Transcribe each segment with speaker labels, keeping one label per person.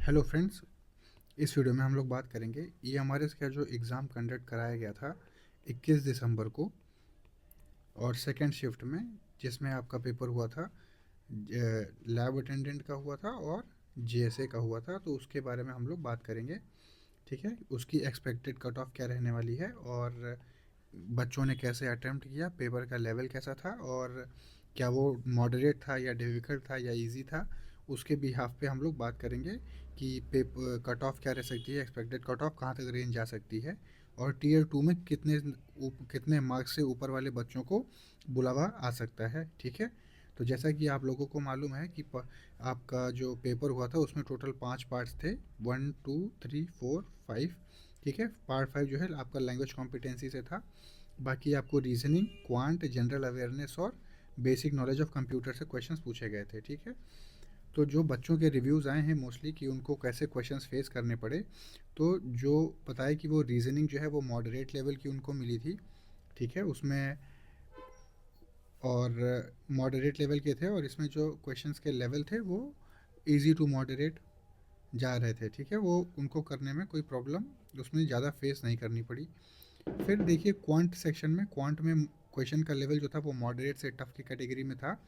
Speaker 1: Hello friends. इस video में हम लोग बात करेंगे ईएमआरएस का जो एग्ज़ाम कंडक्ट कराया गया था 21 दिसंबर को और सेकेंड शिफ्ट में, जिसमें आपका पेपर हुआ था लैब अटेंडेंट का हुआ था और जीएसए का हुआ था। तो उसके बारे में हम लोग बात करेंगे। ठीक है, उसकी एक्सपेक्टेड कट ऑफ क्या रहने वाली है और बच्चों ने कैसे अटेम्प्ट किया, पेपर का लेवल कैसा था और क्या वो मॉडरेट था या डिफ़िकल्ट था या इजी था। उसके बिहाफ पे हम लोग बात करेंगे कि पेपर कट ऑफ क्या रह सकती है, एक्सपेक्टेड कट ऑफ कहाँ तक रेंज जा सकती है और टीयर टू में कितने मार्क्स से ऊपर वाले बच्चों को बुलावा आ सकता है। ठीक है, तो जैसा कि आप लोगों को मालूम है कि आपका जो पेपर हुआ था उसमें टोटल 5 पार्ट्स थे, 1 2 3 4 5। ठीक है, पार्ट 5 जो है आपका लैंग्वेज कॉम्पिटेंसी से था। बाकी आपको रीजनिंग, क्वांट, जनरल अवेयरनेस और बेसिक नॉलेज ऑफ कंप्यूटर से क्वेश्चंस पूछे गए थे। ठीक है, तो जो बच्चों के रिव्यूज़ आए हैं मोस्टली कि उनको कैसे क्वेश्चंस फेस करने पड़े, तो जो पता है कि वो रीजनिंग जो है वो मॉडरेट लेवल की उनको मिली थी। ठीक है, उसमें और मॉडरेट लेवल के थे और इसमें जो क्वेश्चंस के लेवल थे वो इजी टू मॉडरेट जा रहे थे। ठीक है, वो उनको करने में कोई प्रॉब्लम उसमें ज़्यादा फेस नहीं करनी पड़ी। फिर देखिए क्वांट सेक्शन में, क्वांट में क्वेश्चन का लेवल जो था वो मॉडरेट से टफ की कैटेगरी में था।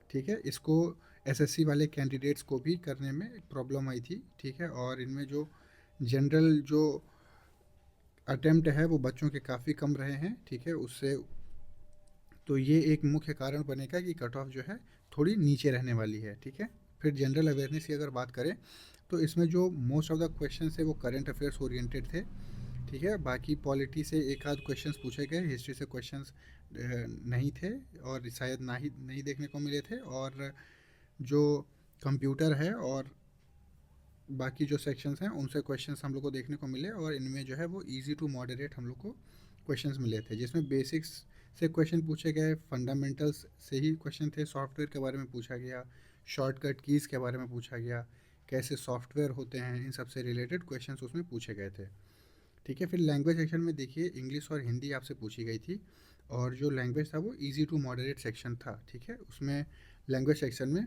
Speaker 1: ठीक है, इसको एसएससी वाले कैंडिडेट्स को भी करने में प्रॉब्लम आई थी। ठीक है, और इनमें जो जनरल जो अटेम्प्ट है वो बच्चों के काफ़ी कम रहे हैं। ठीक है, उससे तो ये एक मुख्य कारण बनेगा कि कट ऑफ जो है थोड़ी नीचे रहने वाली है। ठीक है, फिर जनरल अवेयरनेस की अगर बात करें तो इसमें जो मोस्ट ऑफ द क्वेश्चन है वो करंट अफेयर्स ओरिएंटेड थे। ठीक है, बाकी पॉलिटी से एक आध क्वेश्चंस पूछे गए, हिस्ट्री से क्वेश्चंस नहीं थे और शायद ना ही नहीं देखने को मिले थे। और जो कंप्यूटर है और बाकी जो सेक्शंस हैं उनसे क्वेश्चंस हम लोग को देखने को मिले और इनमें जो है वो इजी टू मॉडरेट हम लोग को क्वेश्चंस मिले थे, जिसमें बेसिक्स से क्वेश्चन पूछे गए, फंडामेंटल्स से ही क्वेश्चन थे, सॉफ्टवेयर के बारे में पूछा गया, शॉर्टकट कीज़ के बारे में पूछा गया, कैसे सॉफ्टवेयर होते हैं, इन सब से रिलेटेड क्वेश्चंस उसमें पूछे गए थे। ठीक है, फिर लैंग्वेज सेक्शन में देखिए इंग्लिश और हिंदी आपसे पूछी गई थी और जो लैंग्वेज था वो इजी टू मॉडरेट सेक्शन था। ठीक है, उसमें लैंग्वेज सेक्शन में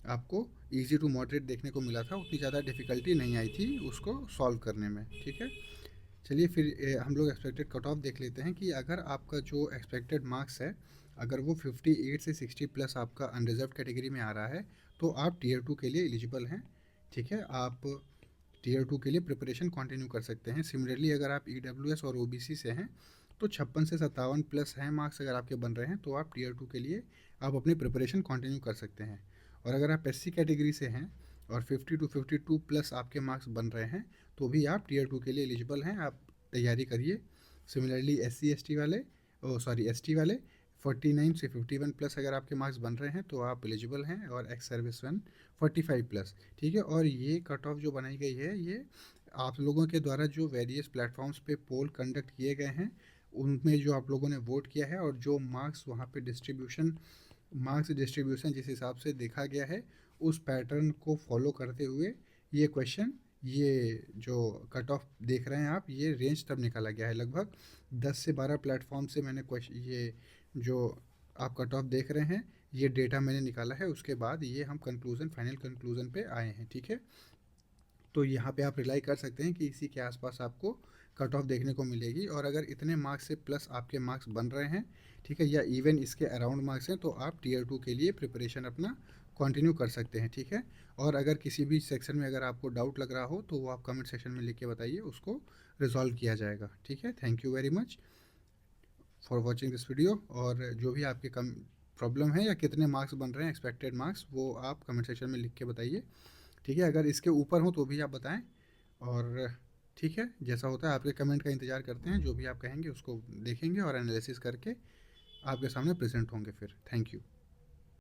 Speaker 1: आपको इजी टू मॉडरेट देखने को मिला था, उतनी ज़्यादा डिफ़िकल्टी नहीं आई थी उसको सॉल्व करने में। ठीक है, चलिए फिर हम लोग एक्सपेक्टेड कट ऑफ देख लेते हैं कि अगर आपका जो एक्सपेक्टेड मार्क्स है अगर वो 58 से 60 प्लस आपका अनरिजर्व कैटेगरी में आ रहा है तो आप टीयर टू के लिए एलिजिबल हैं। ठीक है, आप टीयर टू के लिए प्रिपरेशन कंटिन्यू कर सकते हैं। सिमिलरली अगर आप ईडब्ल्यूएस और ओबीसी से हैं तो 56 से 57 प्लस हैं मार्क्स अगर आपके बन रहे हैं तो आप टीयर टू के लिए आप अपनी प्रिपरेशन कंटिन्यू कर सकते हैं। और अगर आप एससी कैटेगरी से हैं और 50 टू 52 प्लस आपके मार्क्स बन रहे हैं तो भी आप टीयर टू के लिए एलिजिबल हैं, आप तैयारी करिए। सिमिलरली एससी एसटी वाले, ओ सॉरी एसटी वाले 49 से 51 प्लस अगर आपके मार्क्स बन रहे हैं तो आप एलिजिबल हैं, और एक्स सर्विस वन 45 प्लस। ठीक है, और ये कट ऑफ जो बनाई गई है ये आप लोगों के द्वारा जो वेरियस प्लेटफॉर्म्स पे पोल कंडक्ट किए गए हैं उनमें जो आप लोगों ने वोट किया है और जो मार्क्स वहाँ पे मार्क्स डिस्ट्रीब्यूशन जिस हिसाब से देखा गया है उस पैटर्न को फॉलो करते हुए ये क्वेश्चन, ये जो कट ऑफ देख रहे हैं आप, ये रेंज तब निकाला गया है। लगभग 10 से 12 प्लेटफॉर्म से मैंने क्वेश्चन, ये जो आप कट ऑफ देख रहे हैं ये डेटा मैंने निकाला है, उसके बाद ये हम फाइनल कंक्लूज़न पे आए हैं। ठीक है, तो यहाँ पे आप रिलाई कर सकते हैं कि इसी के आसपास आपको कट ऑफ देखने को मिलेगी और अगर इतने मार्क्स से प्लस आपके मार्क्स बन रहे हैं, ठीक है, या इवन इसके अराउंड मार्क्स हैं तो आप टीयर टू के लिए प्रिपरेशन अपना कंटिन्यू कर सकते हैं। ठीक है, और अगर किसी भी सेक्शन में अगर आपको डाउट लग रहा हो तो वो आप कमेंट सेक्शन में लिख के बताइए, उसको रिजॉल्व किया जाएगा। ठीक है, thank you very much for watching this video. और जो भी आपके कम प्रॉब्लम है या कितने मार्क्स बन रहे हैं एक्सपेक्टेड मार्क्स वो आप कमेंट सेक्शन में लिख के बताइए। ठीक है, अगर इसके ऊपर हो तो भी आप बताएं। और ठीक है, जैसा होता है आपके कमेंट का इंतज़ार करते हैं, जो भी आप कहेंगे उसको देखेंगे और एनालिसिस करके आपके सामने प्रेजेंट होंगे फिर। Thank you.